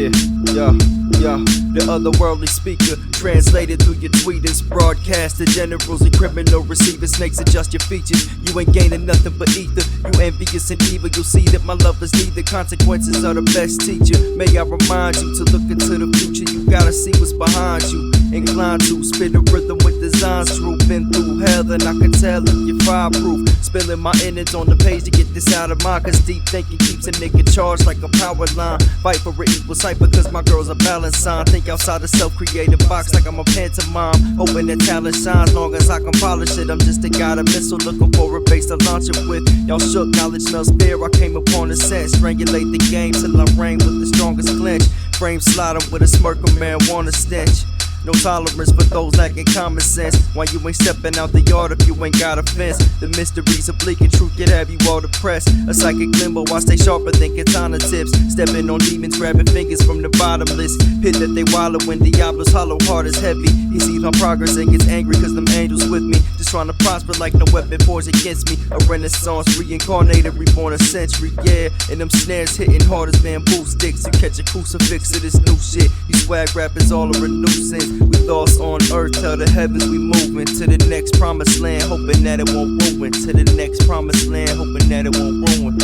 Yeah, yeah, the otherworldly speaker, translated through your tweeters, broadcast to generals and criminal receivers. Snakes adjust your features, you ain't gaining nothing but ether. You envious and evil, you'll see that my love is neither. Consequences are the best teacher. May I remind you to look into the future, you gotta see what's behind you. Inclined to spit a rhythm with designs true. Been through hell and I can tell if you're fireproof. Spilling my innards on the page to get this out of mind, cause deep thinking keeps a nigga charged like a power line. Fight for an equal sight because my girl's a balance sign. Think outside the self-created box like I'm a pantomime. Hoping that talent shines long as I can polish it. I'm just a guy to missile looking for a base to launch it with. Y'all shook, knowledge smells fear. I came upon a sense. Strangulate the game till I reign with the strongest clinch. Frame sliding with a smirk, a marijuana stench. No tolerance for those lacking common sense. Why you ain't stepping out the yard if you ain't got a fence? The mysteries of bleak and truth could have you all depressed. A psychic limbo, I stay sharper than katana tips. Stepping on demons, grabbing fingers from the bottomless pit that they wallow in. Diablo's hollow heart is heavy. He sees my progress and gets angry cause them angels with me. Just trying to prosper like no weapon forged against me. A renaissance, reincarnated, reborn a century, yeah. And them snares hitting hard as bamboo sticks. You catch a crucifix to this new shit. You swag rappers all are a nuisance. We thoughts on earth, tell the heavens we moving to the next promised land, hoping that it won't ruin. To the next promised land, hoping that it won't ruin.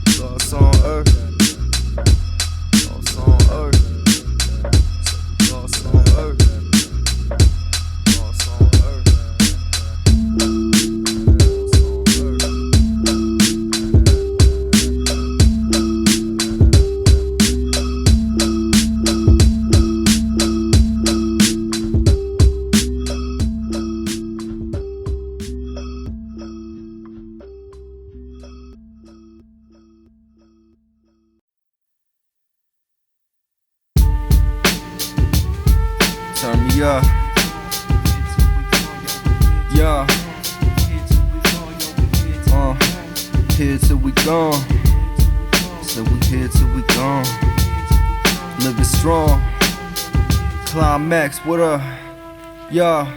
Thoughts on earth. Thoughts on earth. Thoughts on earth. Thoughts on earth. Turn me up. Yeah. Here till we gone. So we here till we gone. Living strong. ClymaX, what up? Yeah.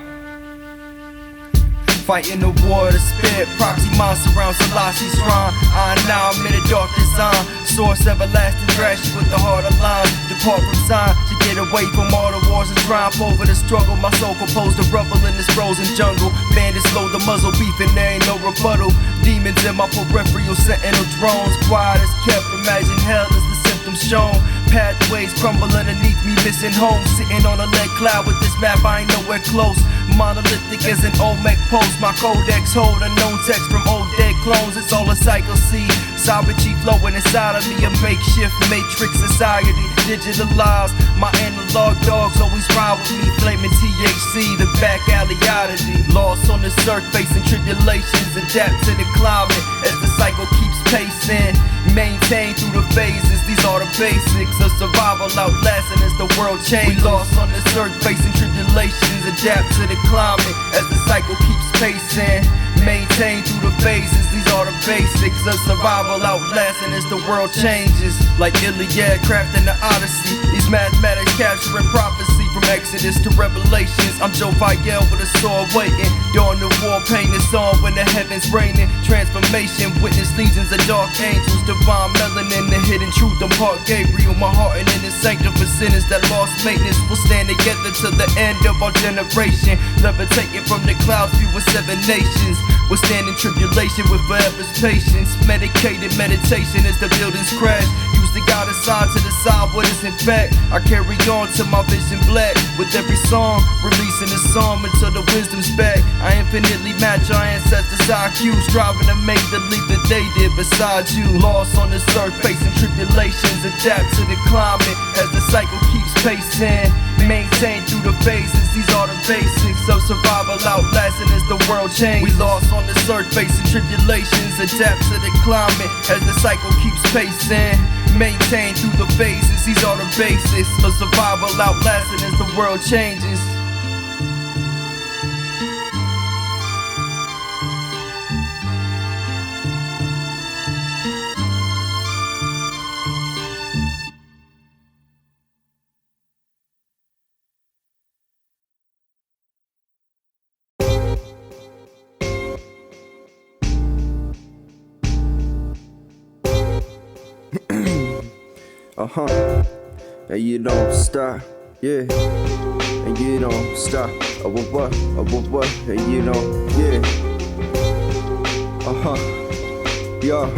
Fighting the war to spit. Proxy mind surrounds Selassie's shrine. I now I'm in a dark design. Source everlasting, trash with the heart aligned. Depart from sign to get away from all the wars and triumph over the struggle. My soul composed to rubble in this frozen jungle. Bandits load the muzzle, beefing there ain't no rebuttal. Demons in my peripheral, sentinel drones. Quiet as kept, imagine hell as the symptoms shown. Pathways crumble underneath me, missing home. Sitting on a lead cloud with this map, I ain't nowhere close. Monolithic as an Olmec post. My codex hold unknown text from old dead clones. It's all a cycle, see. Sovereignty flowing inside of me, a makeshift matrix society. Digitalized, my analog dogs always ride with me. Flaming THC, the back alley oddity. Lost on this earth, facing tribulations. Adapt to the climate as the cycle keeps pacing. Maintain through the phases, these are the basics of survival, outlasting as the world changes. We lost on this earth, facing tribulations. Adapt to the climate as the cycle keeps pacing. Maintain through the phases, these are the basics of survival, outlasting as the world changes. Like Iliad crafting the Odyssey, these mathematics capturing prophecy from Exodus to Revelations. I'm Joe Vielle with a sword waiting. During the war, pain is on when the heavens raining. Transformation, witness legions of dark angels. Divine melanin, the hidden truth. I'm part Gabriel, my heart and in the sanctum for sinners that lost maintenance. We'll stand together till the end of our generation. Levitating from the clouds, view with 7 nations. We'll stand in tribulation with forever's patience. Medicated meditation as the buildings crash. Use the God inside to decide what is in fact. I carry on till my vision black. With every song, releasing a song until the wisdom's back. I infinitely match our ancestors' IQ, striving to make the leap that they did beside you. Lost on this earth, facing tribulations. Adapt to the climate as the cycle keeps pacing. Maintain through the phases, these are the basics of survival, outlasting as the world changes. We lost on this earth, facing tribulations. Adapt to the climate as the cycle keeps pacing. Maintain through the phases, these are the basics of survival, outlasting as the world changes. And you don't stop, yeah. And you don't stop, what, and you know, yeah. Yeah.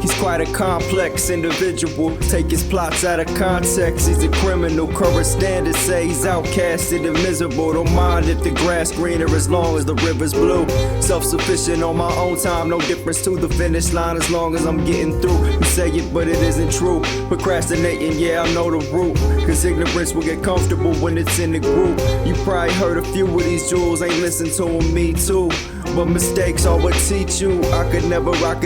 He's quite a complex individual. Take his plots out of context. He's a criminal. Current standards say he's outcasted and miserable. Don't mind if the grass greener as long as the river's blue. Self-sufficient on my own time, no difference to the finish line as long as I'm getting through. You say it, but it isn't true. Procrastinating, yeah, I know the root. Cause ignorance will get comfortable when it's in the group. You probably heard a few of these jewels, ain't listen to them, me too. But mistakes are what teach you. I could never act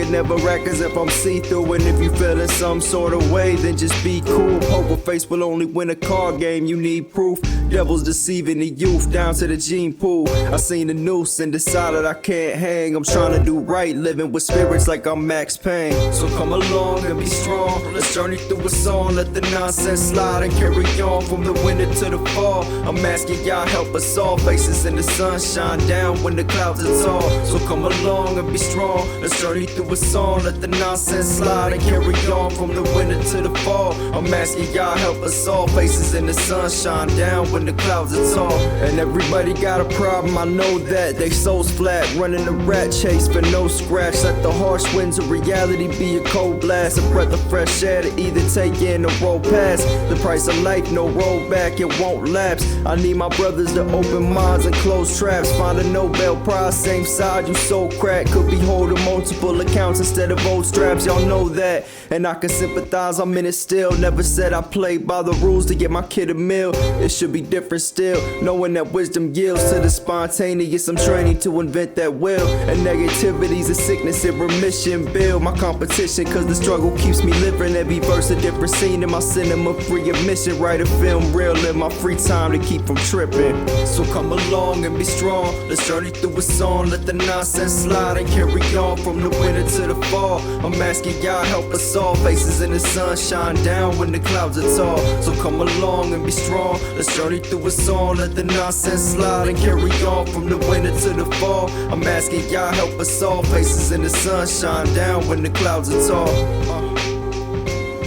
as if I'm see-through. And if you feel in some sort of way, then just be cool. Poker face will only win a card game, you need proof. Devils deceiving the youth down to the gene pool. I seen the noose and decided I can't hang. I'm trying to do right, living with spirits like I'm Max Payne. So come along and be strong. Let's journey through a song, let the nonsense slide and carry on from the winter to the fall. I'm asking y'all help us all. Faces in the sun shine down when the clouds are tall. So come along and be strong. Let's journey through a song, let the nonsense slide and carry on from the winter to the fall. I'm asking y'all help us all. Faces in the sun shine down when the clouds are tall. And everybody got a problem, I know that. They souls flat, running a rat chase for no scratch. Let the harsh winds of reality be a cold blast. A breath of fresh air to either take in or roll past. The price of life, no rollback, it won't lapse. I need my brothers to open minds and close traps. Find a Nobel Prize, same side, you so crack. Could be holding multiple accounts instead of old straps, y'all know that. And I can sympathize, I'm in it still. Never said I played by the rules to get my kid a meal. It should be different still, knowing that wisdom yields to the spontaneous. I'm training to invent that will. And negativity's a sickness in remission. Build my competition, cause the struggle keeps me living. Every verse a different scene in my cinema. Free admission, write a film real in my free time to keep from tripping. So come along and be strong. Let's journey through a song, let the nonsense slide and carry on from the winter to the fall. I'm asking y'all help us all. Faces in the sun shine down when the clouds are tall. So come along and be strong. Let's journey through a song, let the nonsense slide and carry on from the winter to the fall. I'm asking y'all help us all. Faces in the sun shine down when the clouds are tall.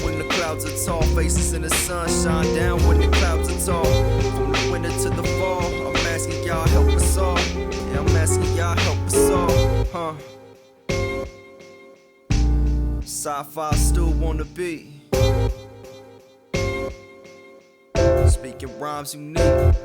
When the clouds are tall, faces in the sun shine down when the clouds are tall. From the winter to the fall, I'm asking y'all help us all. Yeah, I'm asking y'all help us all, SciFi Stu on the beat. Speaking rhymes unique.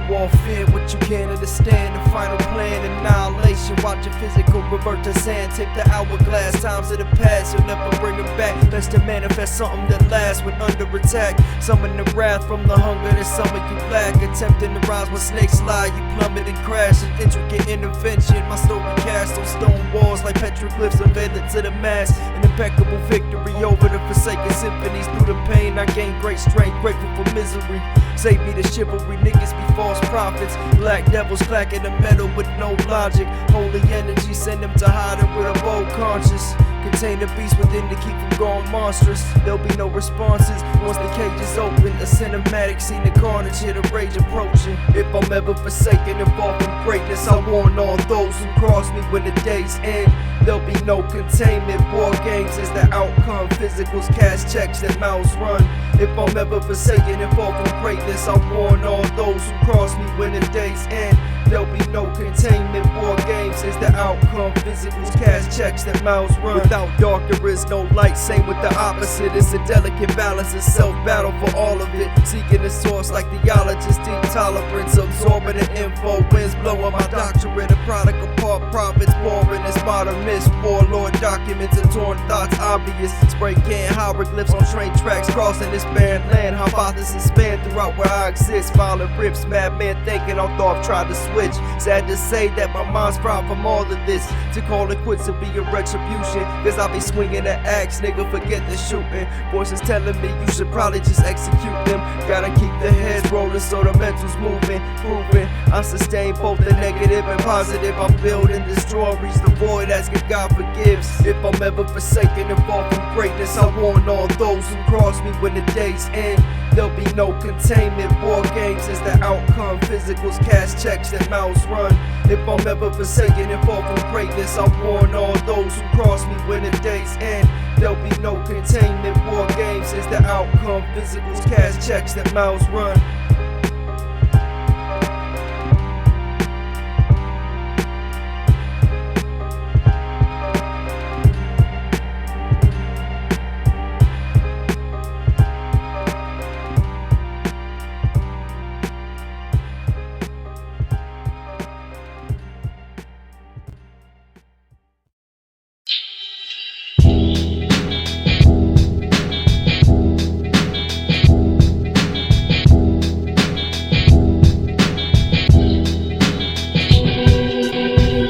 You all fear what you can't understand. The final plan, annihilation. Watch your physical revert to sand. Take the hourglass, times of the past, you'll never bring them back. Best to manifest something that lasts when under attack. Summon the wrath from the hunger that some of you lack. Attempting to rise when snakes lie, you plummet and crash. An intricate intervention, my story cast on stone walls like petroglyphs unveiled to the mass. An impeccable victory over the forsaken symphonies. Through the pain I gain great strength, grateful for misery. Save me the chivalry, niggas be false prophets. Black devils clacking the metal with no logic. Holy energy, send them to hiding with a bold conscience. Contain the beast within to keep from going monstrous. There'll be no responses once the cage is open. A cinematic scene of carnage, hear the rage approaching. If I'm ever forsaken and fall from greatness, I warn all those who cross me when the days end. There'll be no containment. War games is the outcome. Physicals cash checks that mouths run. If I'm ever forsaken and fall from greatness, I warn all those who cross me when the days end. There'll be no containment. War games is the outcome. Physicals cash checks that mouths run. Without dark there is no light. Same with the opposite. It's a delicate balance and self-battle for all of it. Seeking the source like theologists. Deep tolerance. Absorbing the info. Winds blowing my doctorate. A product of part profits. Pouring this modern mist. Warlord documents and torn thoughts obvious. Spray can hieroglyphs on train tracks. Crossing this barren land. Hypothesis span throughout where I exist. Violent rips. Madman thinking I thought I've tried to switch. Sad to say that my mind's fried from all of this. To call it quits will be a retribution. Cause I be swinging the axe, nigga, forget the shooting. Voices telling me you should probably just execute them. Gotta keep the heads rolling so the mental's moving. Proving I sustain both the negative and positive. I'm building this draw, reach the void, asking God forgives. If I'm ever forsaken and fall from greatness, I warn all those who cross cross me when the days end. There'll be no containment. War games is the outcome. Physicals, cash checks that mouths run. If I'm ever forsaken and fall from greatness, I warn all those who cross me when the days end. There'll be no containment. War games is the outcome. Physicals, cash checks that mouths run.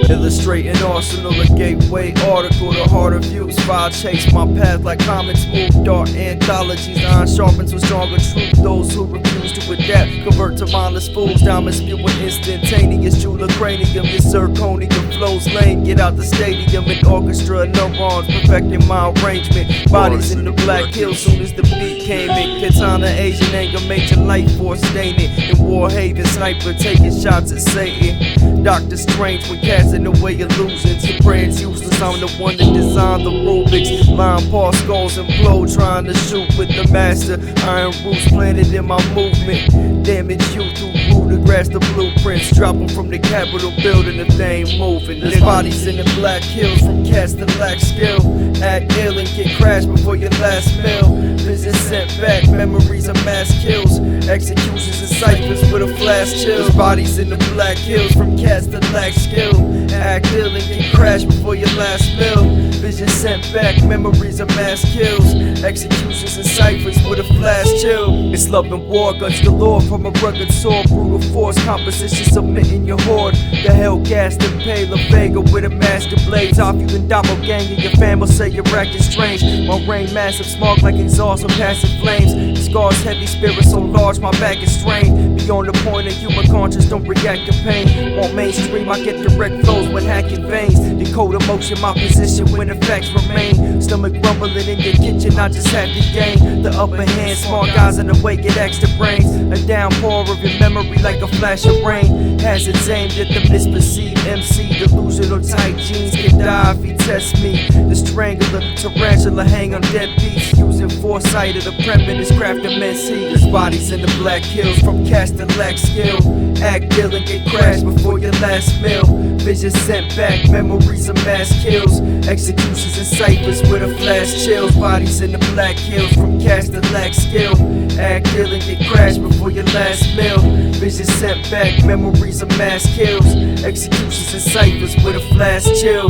Illustrating arsenal, a gateway article, the heart of views. Fire chase my path like comets move. Dark anthologies, iron sharpens with stronger truth. Those who refuse to adapt convert to mindless fools. Diamonds spewing instantaneous, jeweler cranium. Your zirconium flows lame. Get out the stadium, an orchestra, neurons perfecting my arrangement. Bodies in the black hills, soon as the beat came in. Katana, Asian anger, major life force staining. In War Haven, sniper taking shots at Satan. Doctor Strange when casting away illusions. Your brain's useless, I'm the one that designed the Rubik's. Line past skulls and blow, trying to shoot with the master. Iron roots planted in my movement. Damage you through to grasp the blueprints. Drop them from the Capitol building if they ain't moving. There's bodies in the black hills from cats that lack skill. Act ill and get crashed before your last meal. Vision sent back, memories of mass kills. Executions and ciphers with a flash chill. There's bodies in the black hills from cats that lack skill. Act ill and get crashed before your last meal. Vision sent back, memories of mass kills. Executions and ciphers with a flash chill. It's love and war, guns galore from a rugged sword. Brutal force, composition submitting your horde. The Hellcast and Pale Vega with a mask of blades. Off you can doppelganger, your fam will say you're acting strange. My rain massive, smog like exhaust on passive flames. Scars heavy, spirit so large, my back is strained. Beyond the point of human conscience, don't react to pain. On mainstream, I get direct flows when hacking veins. Decode emotion, my position when the facts remain. Stomach rumbling in your kitchen, I just have to gain the upper hand. Smart guys in the way get extra brains. A downpour of your memory like a flash of rain. Hazards aimed at the misperceived MC. Delusional tight jeans can die if he tests me. The strangler, tarantula hang on dead beats. Using foresight of the premonist crafting men's heat. There's bodies in the black hills from cats that lack skill. Act ill and get crashed before your last meal. Vision sent back, memories of mass kills. Executions and ciphers with a flash chills. Bodies in the black hills from cats that lack skill. Act ill and get crashed before your last meal. Vision sent back, memories of mass kills. Executions and ciphers with a flash chill.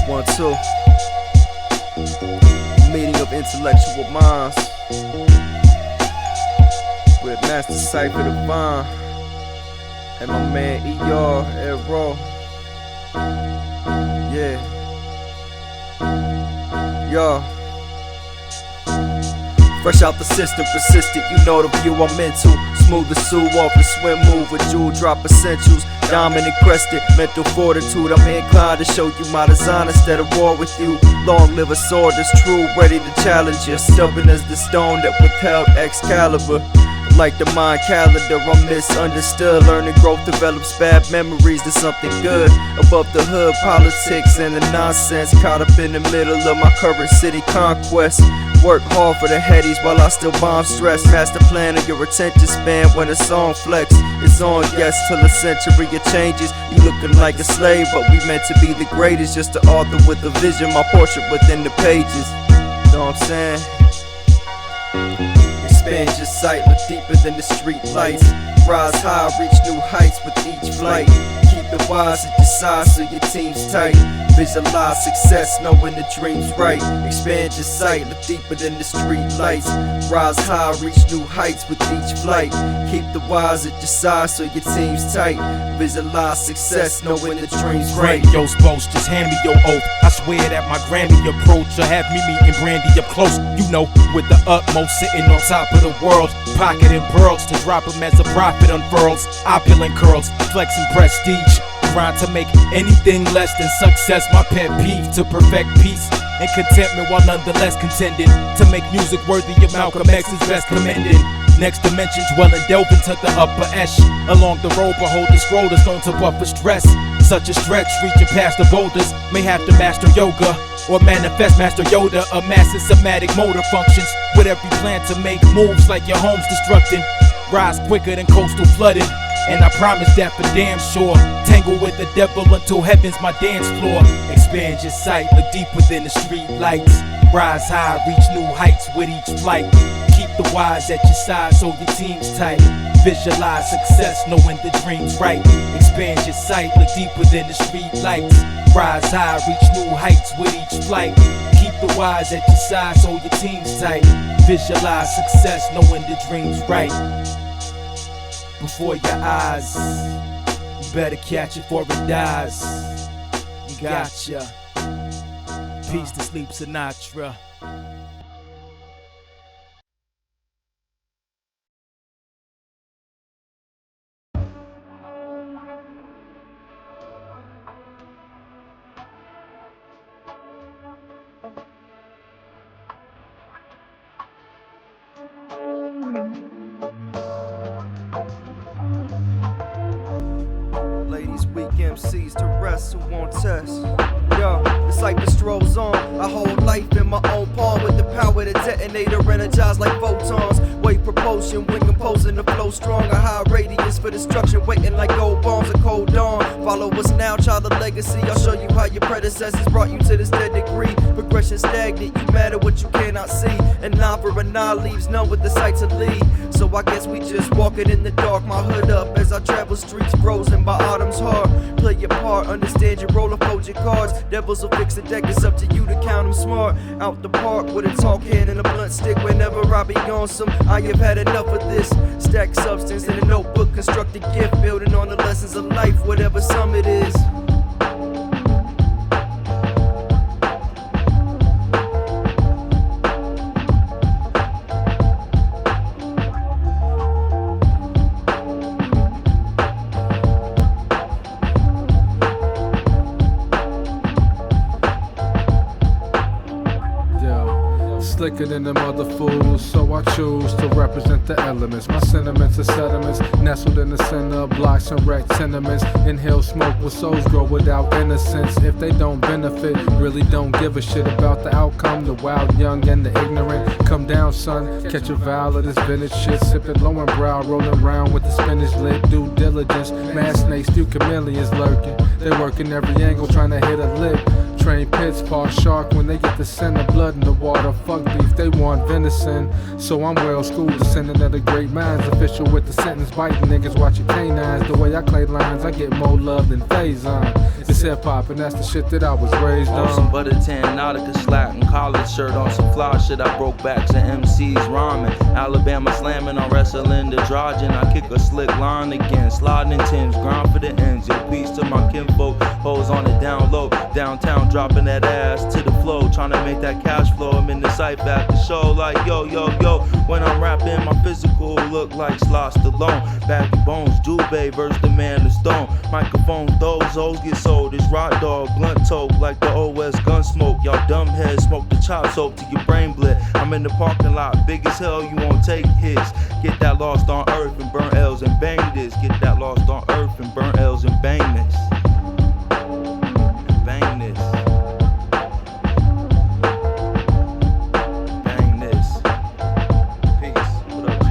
One, two. Meeting of intellectual minds with Master Cypher Divine and my man Ed Rowe. Yeah. Yo. Fresh out the system, persistent, you know the view I'm into. Smooth the Sue off the swim move with jewel drop essentials. Diamond and crested, mental fortitude. I'm inclined to show you my design instead of war with you. Long live a sword that's true, ready to challenge you. Stubborn as the stone that withheld Excalibur. Like the mind calendar, I'm misunderstood. Learning growth develops bad memories to something good. Above the hood, politics and the nonsense. Caught up in the middle of my current city conquest. Work hard for the headies while I still bomb stress. Master plan of your attention span when a song flex. It's on, yes, till a century of changes. You looking like a slave, but we meant to be the greatest. Just an author with a vision, my portrait within the pages. Know what I'm saying? Expand your sight, look deeper than the street lights. Rise high, reach new heights with each flight. Keep the wise at your side so your team's tight. Visualize success, knowing the dream's right. Expand your sight, look deeper than the street lights. Rise high, reach new heights with each flight. Keep the wise at your side so your team's tight. Visualize success, knowing the dream's right. Grandiose boast, just hand me your oath. I swear that my Grammy approach will have me meeting Brandy up close. You know, with the utmost, sitting on top of the world. Pocketing pearls to drop them as a profit unfurls. Opulent curls, flexing prestige. Trying to make anything less than success my pet peeve. To perfect peace and contentment while nonetheless contending to make music worthy of Malcolm X's best commending. Next dimension, dwell and delve into the upper esh. Along the road, behold the scroll that's known to buffer stress. Such a stretch, reaching past the boulders. May have to master yoga or manifest Master Yoda. Amassing somatic motor functions with every plan to make moves like your home's destructing. Rise quicker than coastal flooding. And I promise that for damn sure. Tangle with the devil until heaven's my dance floor. Expand your sight, look deep within the street lights. Rise high, reach new heights with each flight. Keep the wise at your side so your team's tight. Visualize success, knowing the dream's right. Expand your sight, look deep within the street lights. Rise high, reach new heights with each flight. Keep the wise at your side so your team's tight. Visualize success, knowing the dream's right. Before your eyes, you better catch it before it dies. Gotcha. Peace to sleep, Sinatra. Ladies, weak MCs to rest who won't test. Yo, the cypher strolls on. I hold life in my own palm with the power to detonate or energize like photons. Weight propulsion when composing the flow strong. A high radius for destruction, waiting like gold bombs or cold dawn. Follow us now, child of legacy. I'll show you how your predecessors brought you to this dead degree. Progression stagnant, you matter what you cannot see. And nine for a nine leaves none with the sight to lead. So I guess we just walking in the dark. My hood up as I travel streets frozen by autumn's heart. Play your part, understand your role, fold your cards. Devils will fix the deck, it's up to you to count them smart. Out the park with a talk hand and a blunt stick. Whenever I be on some, I have had enough of this. Stack substance in a notebook, construct a gift. Building on the lessons of life, whatever sum it is. Slicker than them other fools, so I choose to represent the elements. My sentiments are sediments, nestled in the center of blocks and wrecked tenements. Inhale smoke where souls grow without innocence. If they don't benefit, really don't give a shit about the outcome. The wild, young, and the ignorant. Come down, son, catch a vial of this vintage shit. Sip it low and brow, rolling around with the spinach lit. Due diligence, mad snakes, few chameleons lurking. They working every angle, trying to hit a lick. Train pits, part shark when they get the scent of blood in the water. Fuck beef, they want venison. So I'm well schooled, descendant of the great minds. Official with the sentence, biting niggas watching canines. The way I clay lines, I get more love than Faison. It's hip hop, and that's the shit that I was raised on. Some butter tan, Nautica slack, and collared shirt on some fly shit. I broke back to MCs rhyming. Alabama slamming on wrestling the Drogen. I kick a slick line again, sliding in Tim's, grind for the ends. Yo, peace to my kinfolk, hoes on the down low. Downtown dropping that ass to the flow, trying to make that cash flow. I'm in the sight back the show like yo, yo, yo. When I'm rapping, my physical look like Sly Stallone. Baggy bones, Dubé versus the man of stone. Microphone, those hoes get sold. It's rock dog, blunt toke like the old West gun smoke. Y'all dumb heads smoke the chop soap to your brain bled. I'm in the parking lot, big as hell, you won't take hits. Get that lost on earth and burn L's and bang this. Get that lost on earth and burn L's and bang this. Bang this. Bang this. Peace. What up, G?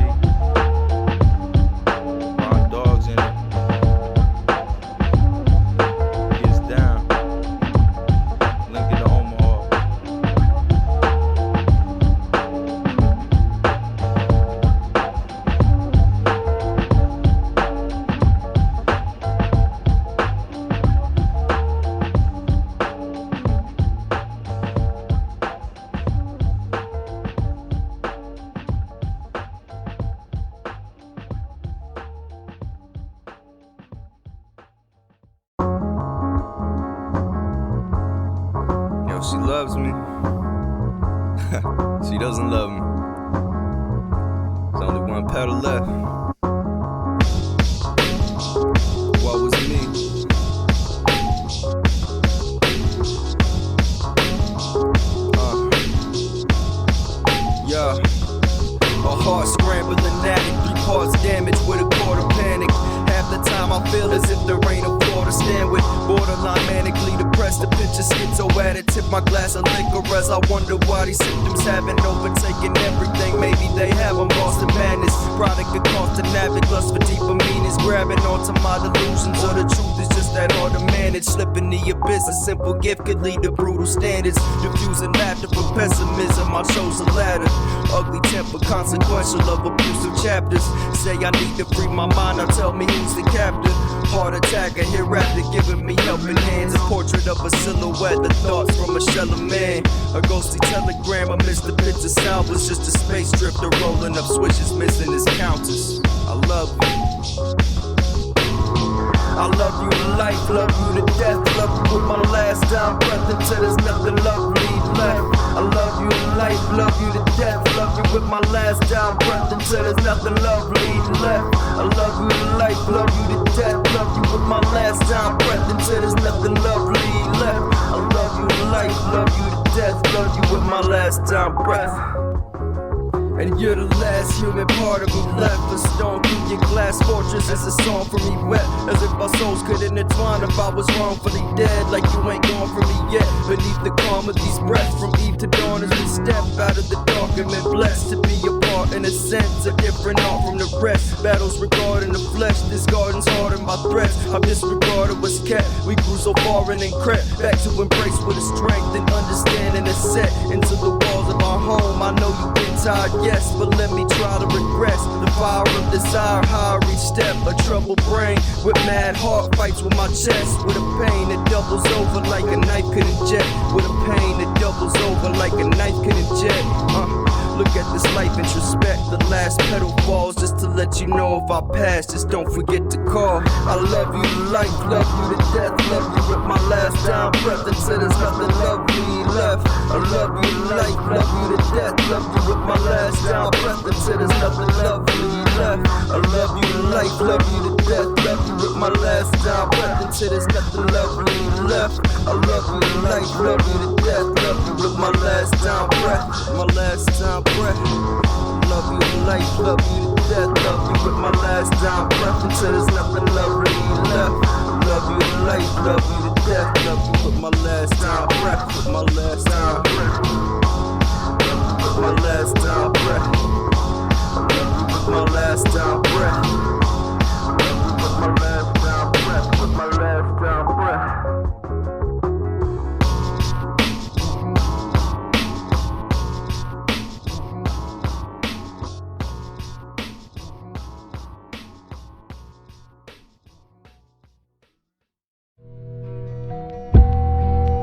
Rock dogs in it. Gets down. Link it to Omaha. if she loves me. She doesn't love me. There's only one pedal left. What was me? Yeah. A heart scrambling addict, 3 parts damaged with a quarter panic. Half the time I feel as if there ain't a floor to stand with. Borderline manically depressed, a pinch of schizo addict. Tip my glass of liquor as I wonder why these symptoms haven't overtaken everything. Maybe they haven't lost in madness. Product of constant havoc, lust for deeper meanings. Grabbing onto my delusions, or the truth is just that hard to manage. Slipping the abyss, a simple gift could lead to brutal standards. Diffusing laughter for pessimism, I chose a ladder. Ugly temper, consequential of abusive chapters. Say I need to free my mind, now tell me who's the captive. Heart attacker, hereafter giving me helping hands. A portrait of a silhouette, the thoughts from a shell of man. A ghostly telegram, I missed the picture sound. Was just a space drifter rolling up switches, missing his counters. I love you. I love you to life, love you to death. Love you with my last down breath until there's nothing lovely left. I love you to life, love you to death. Love you with my last down breath until there's nothing lovely left. I love you to life, love you to death. Love you with my last down breath until there's nothing lovely left. I love you to life, love you to death. Love you with my last down breath. And you're the last human part of me left. A stone through your glass fortress is a song for me wet. As if our souls could intertwine if I was wrongfully dead. Like you ain't gone from me yet. Beneath the calm of these breaths, from eve to dawn as we step out of the dark and been blessed to be a part, in a sense, a different art from the rest. Battles regarding the flesh, this garden's hard in my threats. I've disregarded what's kept. We grew so far and then crept back to embrace with a strength and understanding is set into the walls of our home. I know you get tired, yes, but let me try to regress. The fire of desire, how I reach step. A troubled brain with mad heart fights with my chest. With a pain that doubles over like a knife could inject. With a pain that doubles over like a knife could inject. Look at this life introspect. The last petal falls just to let you know if I pass, just don't forget to call. I love you to life, love you to death. Love you with my last down breath until there's nothing lovely left. I love you to life, love you to death. Love you with my last down breath until there's nothing lovely left. I love you to life, love you to death. Love you with my last down breath until there's nothing lovely left. I love you to life, love you to death. Love you with my last down breath, my last down breath. Love you to life, love you to death. Love you with my last down breath until there's nothing lovely left. Love you to life, love you to death. Love you with my last down breath, with my last down breath. Love you with my last down breath. Love you with my last down breath. Love you with my last down breath, with my last down breath.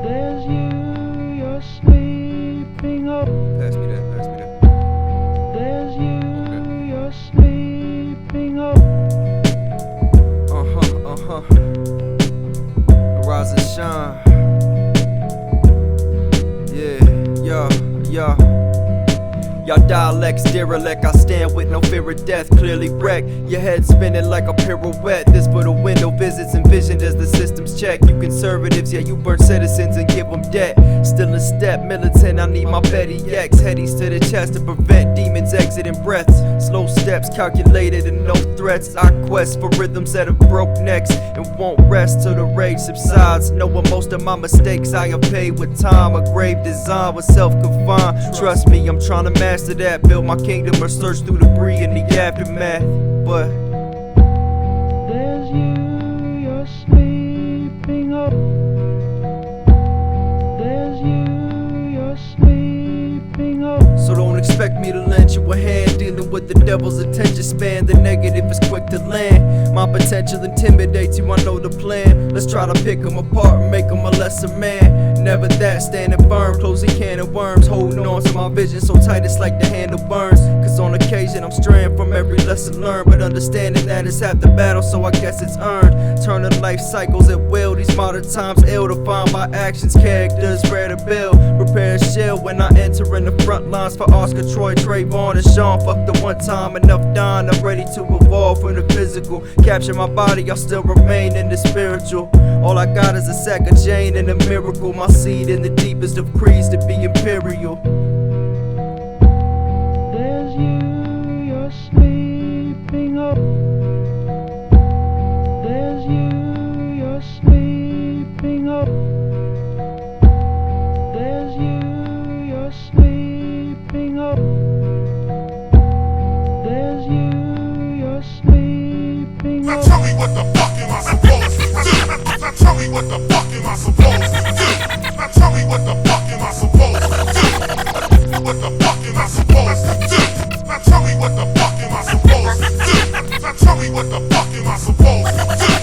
Pass me that, pass me that. There's you, okay. You're sleeping up. Rise and shine. Yeah. Y'all dialects derelict, I stand with no fear of death. Clearly wrecked, your head spinning like a pirouette. This for the window visits envisioned as the systems check. You conservatives, yeah, you burn citizens and give them debt. Still a step militant, I need my petty X. Headies to the chest to prevent demons exiting breaths. Slow steps calculated and no threats. I quest for rhythms that have broke necks and won't rest till the rage subsides. Knowing most of my mistakes I have paid with time. A grave design was self-confined. Trust me, I'm trying to master that. Build my kingdom or search through debris in the aftermath. But there's you, you're sleeping up. There's you, you're sleeping up. so don't expect me to lend you a hand. Dealing with the devil's attention span. The negative is quick to land. My potential intimidates you, I know the plan. Let's try to pick them apart and make them a lesser man. Never that, standing firm, closing can of worms. Holding on to my vision so tight it's like the handle burns. Cause on occasion I'm straying from every lesson learned, but understanding that it's half the battle, so I guess it's earned. turning life cycles at will. These modern times ill to find my actions, characters rare to build. Prepare a shield when I enter in the front lines for Oscar, Troy, Trayvon, and Sean. Fuck the one time, enough dying. I'm ready to evolve from the physical. Capture my body, I'll still remain in the spiritual. All I got is a sack of Jane and a miracle. My seed in the deepest of creeds to be imperial. There's you, you're sleeping up. There's you, you're sleeping up. There's you, you're sleeping up. There's you, you're sleeping up. Now tell me what the fuck am I supposed to do? Now tell me what the fuck am I supposed to do? Now tell me what the fuck am I supposed to do? What the fuck am I supposed to do? Now tell me what the fuck am I supposed to do? Now tell me what the fuck am I supposed to do?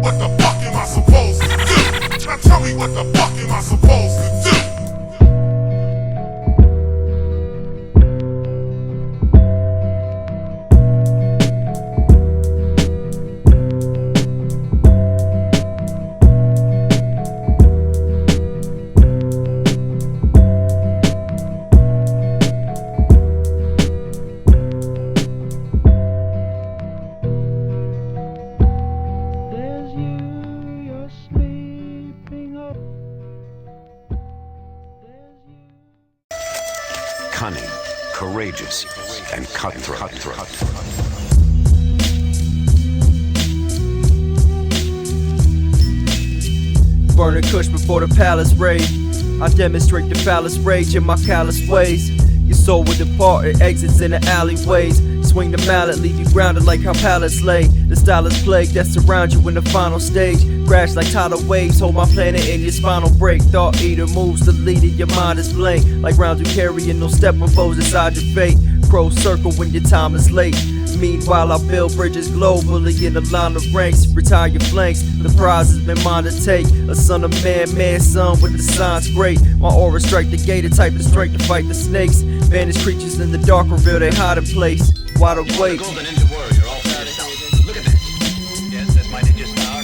What the fuck am I supposed to do? Now tell me what the fuck am I supposed to do? Cunning, courageous, and cutthroat. Burning kush before the palace raid. I demonstrate the phallus rage in my callous ways. Your soul will depart, it exits in the alleyways. Swing the mallet, leave you grounded like how pallets lay. The stylus plague that surrounds you in the final stage. Crash like tidal waves, hold my planet in your spinal break. Thought eater moves, the leader, your mind is blank. Like rounds you carrying, no stepping foes inside your fate. Crow circle when your time is late. Meanwhile, I build bridges globally in a line of ranks. Retire your flanks, the prize has been mine to take. A son of man, man, son with the signs great. My aura strike the gate, a type of strength to fight the snakes. Vanished creatures in the dark reveal they hiding place. Wide awake. Golden ninja warrior, all for yourself. Look at this. Yes, that's my ninja star.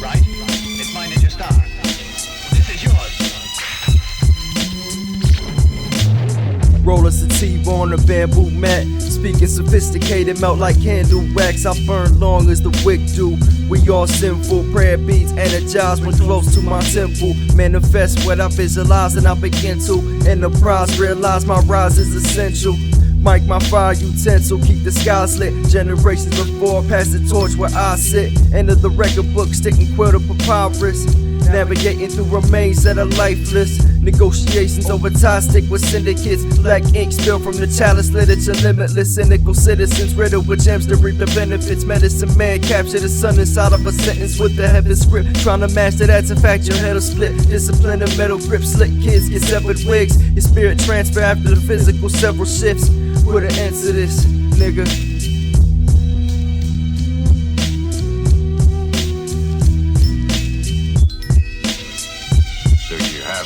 Right? It's my ninja star. This is yours. Roll a sativa on a bamboo mat. Speaking sophisticated, melt like candle wax. I burn long as the wick do. We all sinful, prayer beats energized when close to my temple. Manifest what I visualize and I begin to enterprise. Realize my rise is essential. Mic my fire utensil, keep the skies lit. Generations before, pass the torch where I sit. Enter the record book, sticking quill to papyrus. Navigating through remains that are lifeless. Negotiations over ties stick with syndicates. Black ink spilled from the chalice, literature limitless. Cynical citizens riddled with gems to reap the benefits. Medicine man capture the sun inside of a sentence with the heaven script. Trying to master that to fact your head will split. Discipline and metal grip, slick kids get severed wigs. Your spirit transfer after the physical several shifts. Put an end to this, nigga.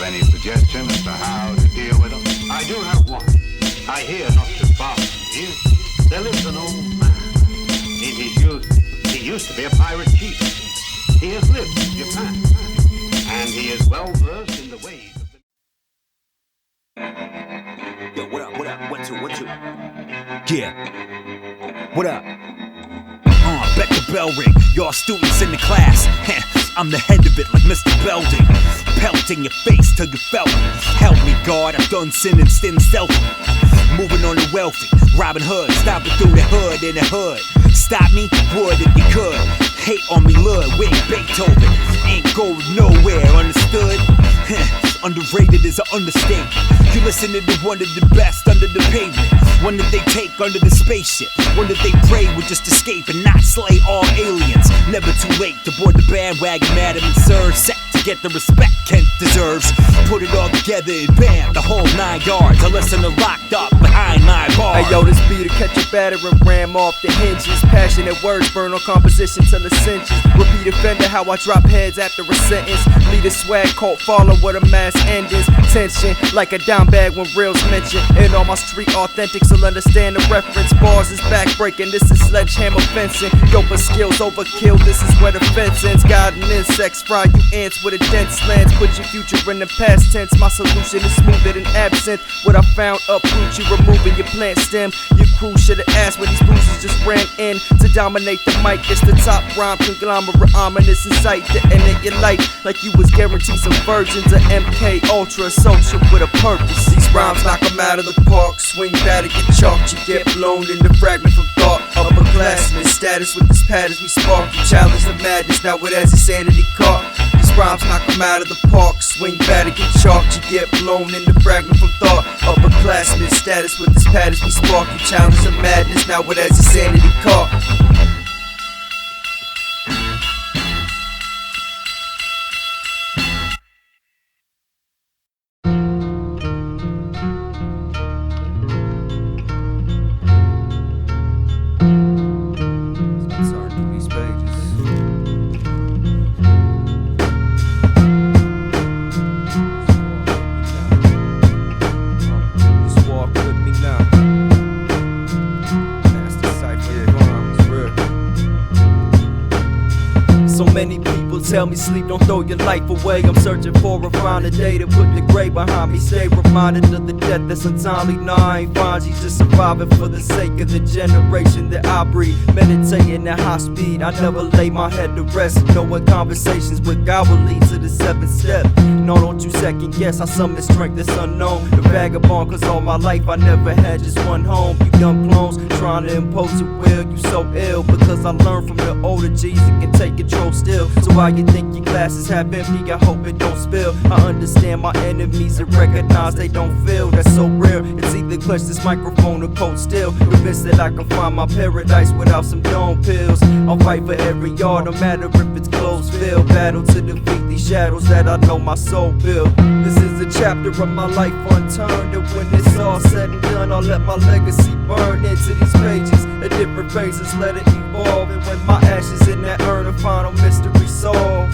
Any suggestion as to how to deal with them? I do have one. I hear not too far from here. There lives an old man. In his youth, he used to be a pirate chief. He has lived in Japan, and he is well versed in the ways of the... Yo, what up, 1, 2, 1, 2. Yeah. What up? Bet the bell ring. Y'all students in the class. I'm the head of it like Mr. Belding. Pelting your face till you felt it. Help me, God, I've done sin and still stealthy. Moving on the wealthy. Robin Hood, stomping through the hood in the hood. Stop me, would if you could. Hate on me, Lord, we ain't Beethoven. Ain't going nowhere, understood? Underrated is an understatement. You listen to one of the best under the pavement. One that they take under the spaceship. One that they pray would just escape and not slay all aliens. Never too late to board the bandwagon, madam and sir. Set to get the respect Kent deserves. Put it all together and bam, the whole 9 yards. A listener locked up behind my bars. Hey yo, this beat to catch a batter and ram off the hinges. Passionate words burn on composition till it cinches. Repeat offender how I drop heads after a sentence. Lead a swag cult follow where the mass end is. Tension like a down bag when reals mention. And all my street authentics will understand the reference. Bars is backbreaking, this is sledgehammer fencing. Doper skills overkill, this is where the fence ends. Guiding insects, fry you ants with a dense lens. Put your future in the past tense. My solution is smoother than absinthe. What I found uproot you, removing your plant stem. Your crew should've asked when these bruises just ran in to dominate the mic. It's the top rhyme conglomerate, ominous in sight. The end of your life, like you was guaranteed some virgins of MK Ultra social with a purpose. These rhymes knock 'em out of the park. Swing batter, get chalked, you get blown in the fragment from thought. Upperclassmen status with this patterns we spark. You challenge the madness, now it has your sanity caught. These rhymes knock 'em out of the park. Swing batter, get chalked, you get blown in the fragment from thought. Upperclassmen status with this patterns we spark. You challenge the madness, now it has your sanity caught. Tell me sleep, don't throw your life away. I'm searching for a finer day to put the gray behind me. Stay reminded of the death that's untimely. Nah, I ain't fine, she's just surviving for the sake of the generation that I breed. Meditating at high speed, I never lay my head to rest. Knowing conversations with God will lead to the 7th step. No, don't you second guess, I summon strength that's unknown. The vagabond, cause all my life I never had just one home. You dumb clones, trying to impose your will. You so ill, because I learned from the older G's that can take control still. So why you think your glass is half empty? I hope it don't spill. I understand my enemies and recognize they don't feel. That's so rare. It's either clutch this microphone or cold still. Convinced that I can find my paradise without some dome pills. I'll fight for every yard, no matter if it's closed field. Battle to defeat these shadows that I know my soul built. This is a chapter of my life unturned, and when it's all said and done, I'll let my legacy burn into these pages. At different phases, let it evolve. And when my ashes in that urn, a final mystery solved.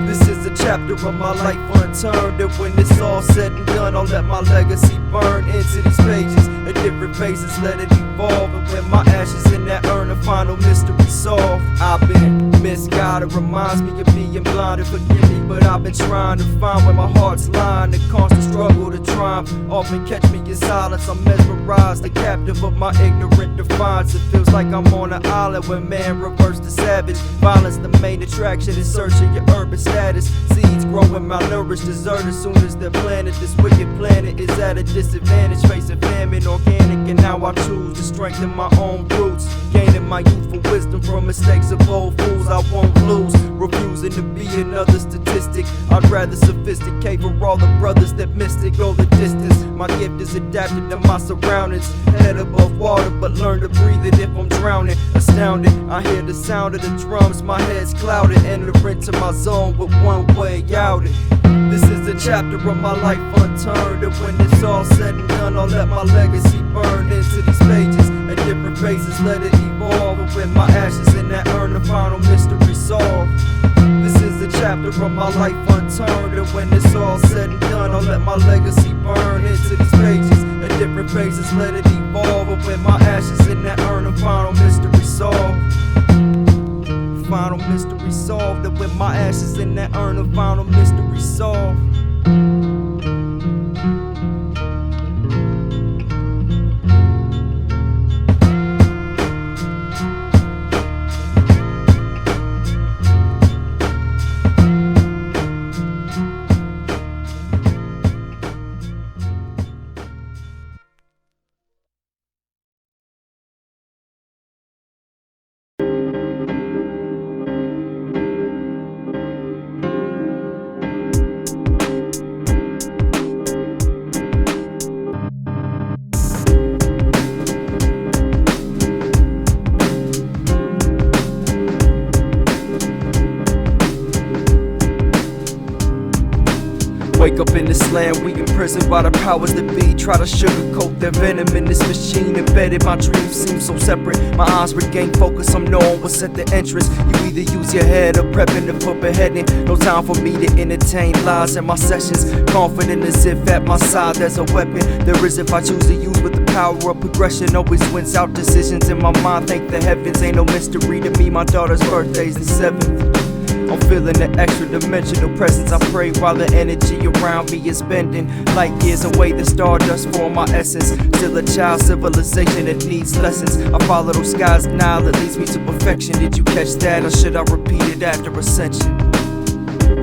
This is a chapter of my life unturned, and when it's all said and done, I'll let my legacy burn into these pages. At different phases, let it evolve. And when my ashes in that urn, a final mystery solved. I've been misguided, reminds me of being blinded. Forgive me, but I've been trying to find where my heart's lying. The constant struggle to triumph often catch me in silence. I'm mesmerized, the captive of my ignorant defiance. It feels like I'm on an island where man reversed the savage. Violence the main attraction in search of your urban status. Seeds growing malnourished, desert as soon as they're planted. This wicked planet is at a disadvantage, facing famine, organic, and now I choose to strengthen my own roots. Gaining my youthful wisdom from mistakes of old fools. I won't lose, refusing to be another statistic. I'd rather sophisticate for all the brothers that missed it, go the distance. My gift is adapted to my surroundings. Head above water, but learn to breathe it if I'm drowning. Astounded, I hear the sound of the drums. My head's clouded, enter into my zone with one way out. This is a chapter of my life unturned, and when it's all said and done, I'll let my legacy burn into these pages. At different phases, let it evolve. And when my ashes in that urn, the final mystery solved. This is a chapter of my life unturned, and when it's all said and done, I'll let my legacy burn into these pages. At different phases, let it evolve. And when my ashes in that urn, the final mystery solved. Final mystery solved. And when my ashes in that urn, the final mystery solved. Wake up in this land, we imprisoned by the powers that be. Try to sugarcoat their venom in this machine embedded. My dreams seem so separate. My eyes regain focus, I'm knowing what's at the entrance. You either use your head or prepping for beheading. No time for me to entertain lies in my sessions. Confident as if at my side there's a weapon. There is if I choose to use with the power of progression. Always wins out decisions in my mind, thank the heavens. Ain't no mystery to me, my daughter's birthday's the 7th. I'm feeling the extra dimensional presence. I pray while the energy around me is bending. Light years away, the stardust form my essence. Still a child civilization that needs lessons. I follow those skies now that leads me to perfection. Did you catch that, or should I repeat it after ascension?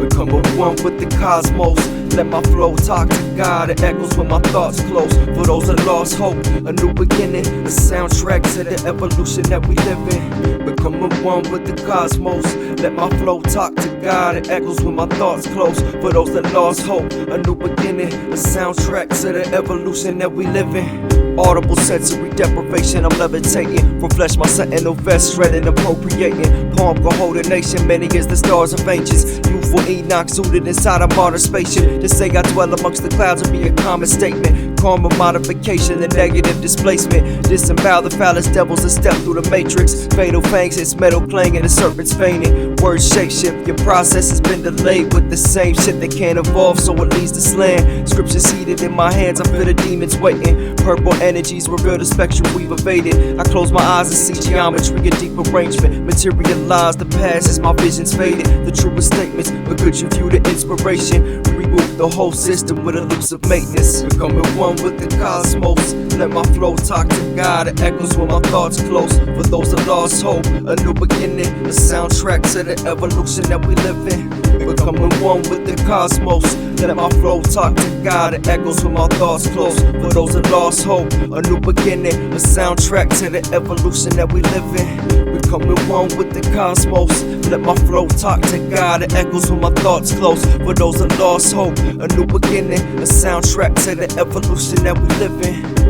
Become a one with the cosmos. Let my flow talk to God. It echoes when my thoughts close. For those that lost hope, a new beginning, a soundtrack to the evolution that we live in. Become a one with the cosmos. Let my flow talk to God. It echoes when my thoughts close. For those that lost hope, a new beginning, a soundtrack to the evolution that we live in. Audible sensory deprivation, I'm levitating. From flesh, my sentinel vest, shredding, appropriating. Palm can hold a nation, many as the stars of ancients. Youthful Enoch, suited inside a modern spaceship. To say I dwell amongst the clouds would be a common statement. Karma modification, the negative displacement. Disembowel the foulest devils that step through the matrix. Fatal fangs, its metal clanging, the serpents fainting. Words shapeshift, your process has been delayed with the same shit that can't evolve, so it leads to slaying. Scriptures heated in my hands, I feel the demons waiting. Purple energies reveal the spectrum we've evaded. I close my eyes and see geometry, a deep arrangement. Materialize the past as my visions faded. The truest statements, but could you view the inspiration? Reboot the whole system with a loose of maintenance. Becoming one with the cosmos. Let my flow talk to God. It echoes when my thoughts close. For those that lost hope, a new beginning, a soundtrack to the evolution that we live in. Becoming one with the cosmos. Let my flow talk to God. It echoes when my thoughts close. For those that lost hope, a new beginning, a soundtrack to the evolution that we live in. Becoming one with the cosmos. Let my flow talk to God. It echoes when my thoughts close. For those that lost hope, a new beginning, a soundtrack to the evolution that we live in.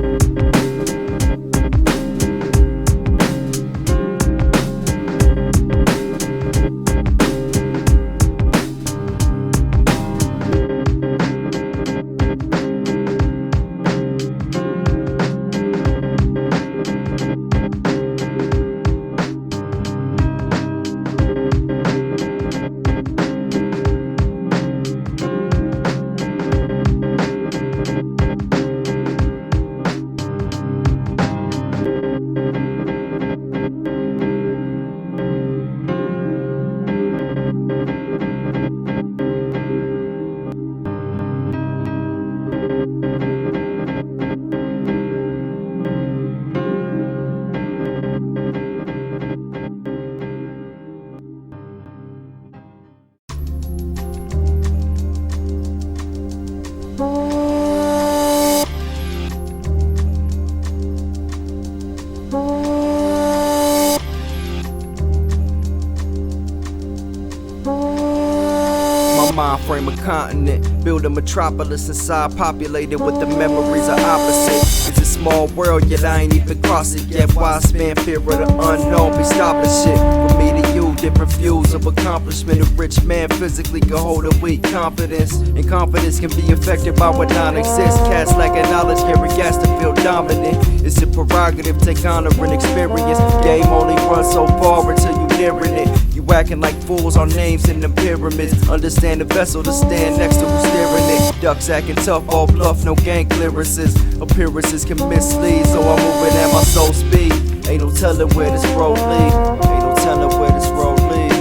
Mind frame a continent, build a metropolis inside, populated with the memories of opposite. It's a small world, yet I ain't even crossed it yet. Why I span fear of the unknown, be stopping shit. From me to you, different views of accomplishment. A rich man physically can hold a weak confidence, and confidence can be affected by what non-exists. Cats lacking knowledge, carry gas to feel dominant. It's a prerogative, take honor and experience. Game only runs so far until you nearing it. You acting like fools on names in the pyramids. Understand the vessel to stand next to who's steering it. Ducks acting tough, all bluff, no gang clearances. Appearances can mislead, so I'm moving at my soul speed. Ain't no telling where this road lead. Ain't no telling where this road lead.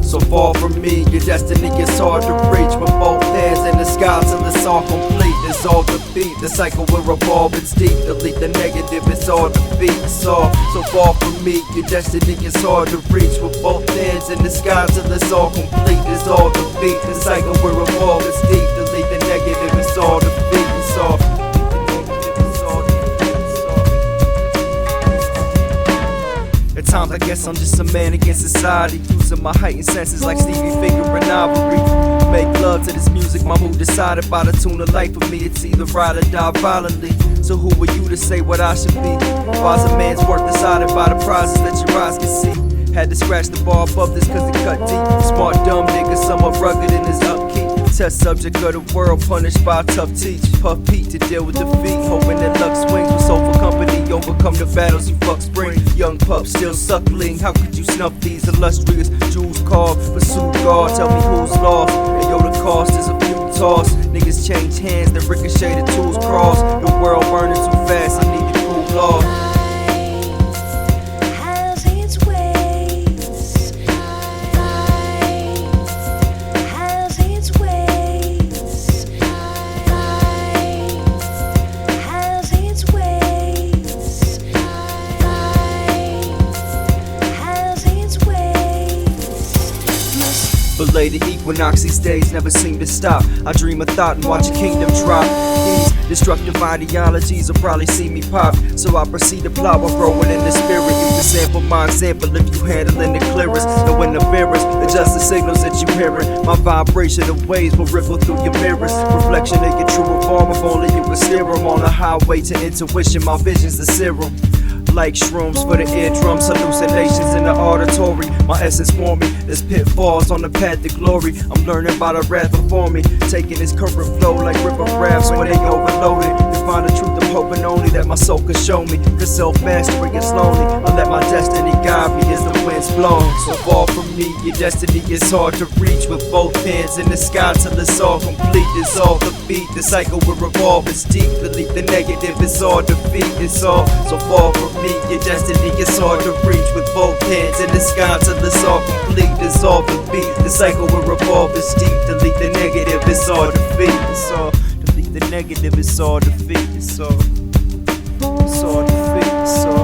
So far from me, your destiny is hard to reach. With both hands in the sky till it's all complete. It's all defeat, the cycle will revolve, it's deep. Delete the negative, it's all defeat. It's all so far from me, your destiny is hard to reach. With both hands in the sky till it's all complete. It's all defeat, the cycle will revolve, it's deep. Delete the negative, it's all defeat. It's all at times I guess I'm just a man against society, using my heightened senses like Stevie figuring ivory. Make love to this music, my mood decided by the tune of life. For me it's either ride or die violently. So who are you to say what I should be? Why's a man's worth decided by the prizes that your eyes can see? Had to scratch the bar above this cause it cut deep. Smart dumb nigga, somewhat rugged in his upkeep. Test subject of the world, punished by a tough teach. Puff Pete to deal with defeat, hoping that luck swings with soulful company. Overcome the battles you fuck spring. Young pup still suckling. How could you snuff these illustrious jewels carved? Pursue God, tell me who's lost. And yo, the cost is a few toss. Niggas change hands, then ricochet the tools cross. The world burning too fast, I need the cool law. Belated equinox, these days never seem to stop. I dream a thought and watch a kingdom drop. These destructive ideologies will probably see me pop, so I proceed to plot while growing in the spirit. You can sample my example if you handling the clearest. No interference, adjust the signals that you hearing. My vibration of waves will ripple through your mirrors. Reflection of your true form, if only you could steer them. On the highway to intuition, my vision's the serum. Like shrooms for the eardrums, hallucinations in the auditory. My essence for me, there's pitfalls on the path to glory. I'm learning about the wrath before me, taking this current flow like river rafts when they overloaded. To find the truth, I'm hoping only that my soul can show me. Cause self-mastery is lonely, I let my destiny guide me as the wind's blowing. So far from me, your destiny is hard to reach. With both hands in the sky till it's all complete. Dissolve the beat, the cycle will revolve. It's deep, delete the negative, it's all defeat. It's all so far from me, your destiny is hard to reach. With both hands in the sky till it's all complete. Dissolve the beat, the cycle will revolve. It's deep, delete the negative, it's all defeat. It's all delete the negative, it's all defeat. It's all defeat. It's all